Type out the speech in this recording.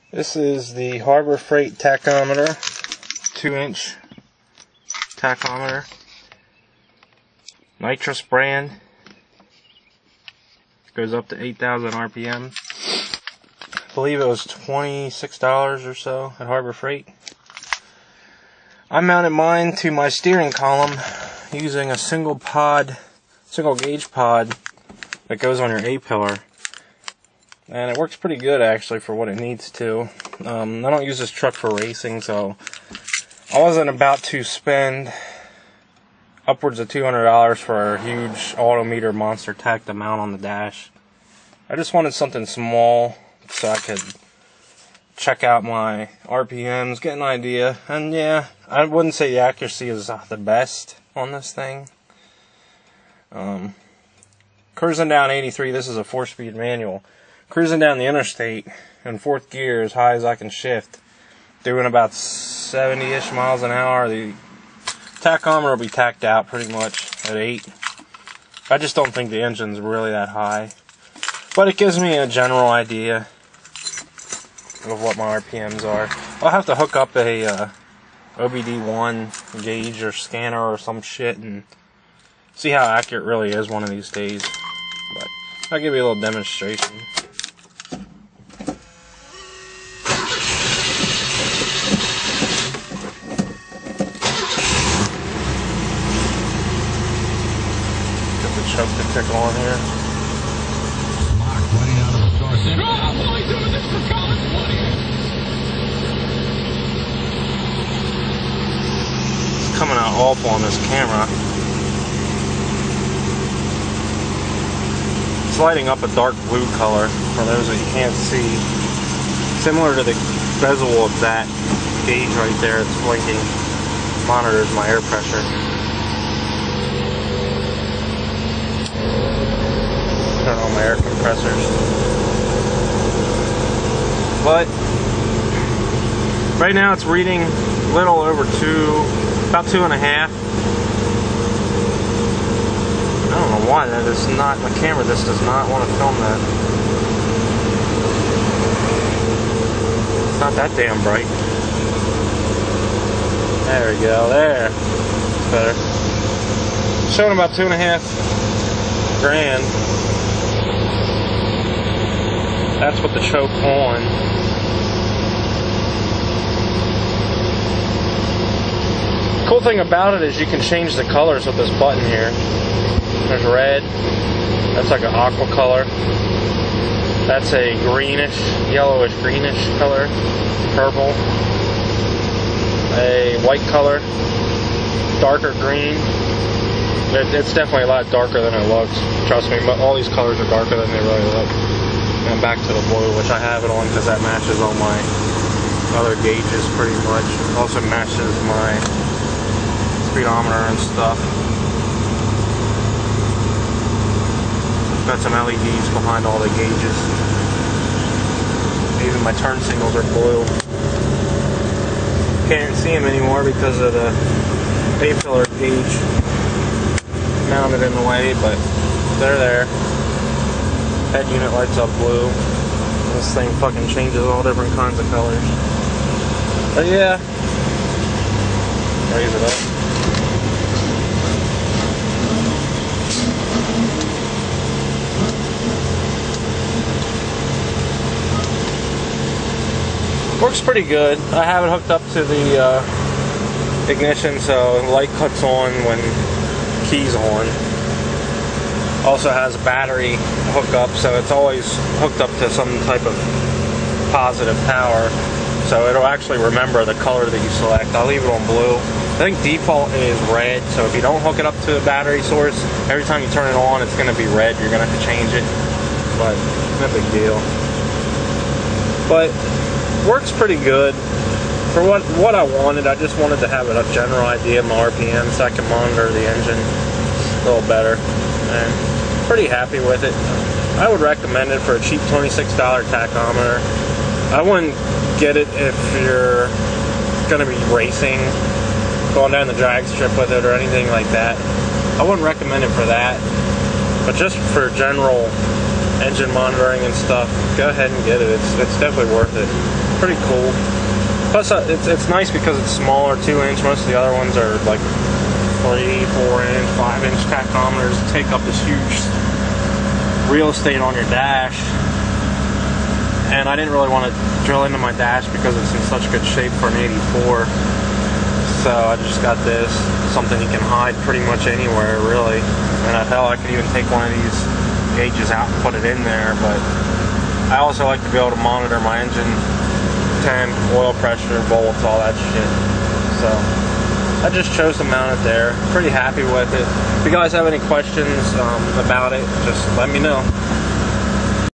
This is the Harbor Freight tachometer, 2-inch tachometer, nitrous brand, goes up to 8,000 RPM. I believe it was $26 or so at Harbor Freight. I mounted mine to my steering column using a single gauge pod that goes on your A-pillar. And it works pretty good actually for what it needs to. I don't use this truck for racing, so I wasn't about to spend upwards of $200 for a huge autometer monster tach to mount on the dash. I just wanted something small so I could check out my RPMs, get an idea. And yeah, I wouldn't say the accuracy is the best on this thing. Cruising down 83, this is a 4-speed manual. Cruising down the interstate in 4th gear as high as I can shift, doing about 70-ish miles an hour. The tachometer will be tacked out pretty much at 8. I just don't think the engine's really that high. But it gives me a general idea of what my RPMs are. I'll have to hook up a OBD1 gauge or scanner or some shit and see how accurate it really is one of these days. But I'll give you a little demonstration. Choke to tickle on here. Mark running out of the car center. Oh, I'm only doing this for college money. It's coming out awful on this camera. It's lighting up a dark blue color for those that you can't see. Similar to the bezel of that gauge right there. It's blinking. Monitors my air pressure. Turn on my air compressors. But right now it's reading a little over 2, about 2.5. I don't know why that is not, my camera just does not want to film that. It's not that damn bright. There we go, there. It's better. Showing about 2.5 grand. That's what the choke on. Cool thing about it is you can change the colors with this button here. There's red. That's like an aqua color. That's a greenish, yellowish greenish color. Purple. A white color. Darker green. It's definitely a lot darker than it looks. Trust me, but all these colors are darker than they really look. And back to the blue, which I have it on because that matches all my other gauges pretty much. Also matches my speedometer and stuff. Got some LEDs behind all the gauges. Even my turn signals are blue. Can't see them anymore because of the A-pillar gauge mounted in the way, but they're there. Head unit lights up blue. This thing fucking changes all different kinds of colors. But yeah, raise it up. Works pretty good. I have it hooked up to the ignition, so the light cuts on when key's on. Also has a battery hookup, so it's always hooked up to some type of positive power, so it'll actually remember the color that you select. I'll leave it on blue. I think default is red, so if you don't hook it up to a battery source, every time you turn it on it's going to be red. You're going to have to change it, but no big deal. But works pretty good for what I wanted. I just wanted to have a general idea of my RPM so I can monitor the engine a little better, and pretty happy with it. I would recommend it for a cheap $26 tachometer. I wouldn't get it if you're going to be racing, going down the drag strip with it or anything like that. I wouldn't recommend it for that, but just for general engine monitoring and stuff, go ahead and get it. It's definitely worth it. pretty cool. Plus, it's nice because it's smaller, 2-inch. Most of the other ones are like 3, 4-inch, 5-inch tachometers. Take up this huge real estate on your dash. And I didn't really want to drill into my dash because it's in such good shape for an 84. So I just got this, something you can hide pretty much anywhere, really. And hell, I could even take one of these gauges out and put it in there. But I also like to be able to monitor my engine temp, oil pressure, volts, all that shit. So I just chose to mount it there. Pretty happy with it. If you guys have any questions about it, just let me know.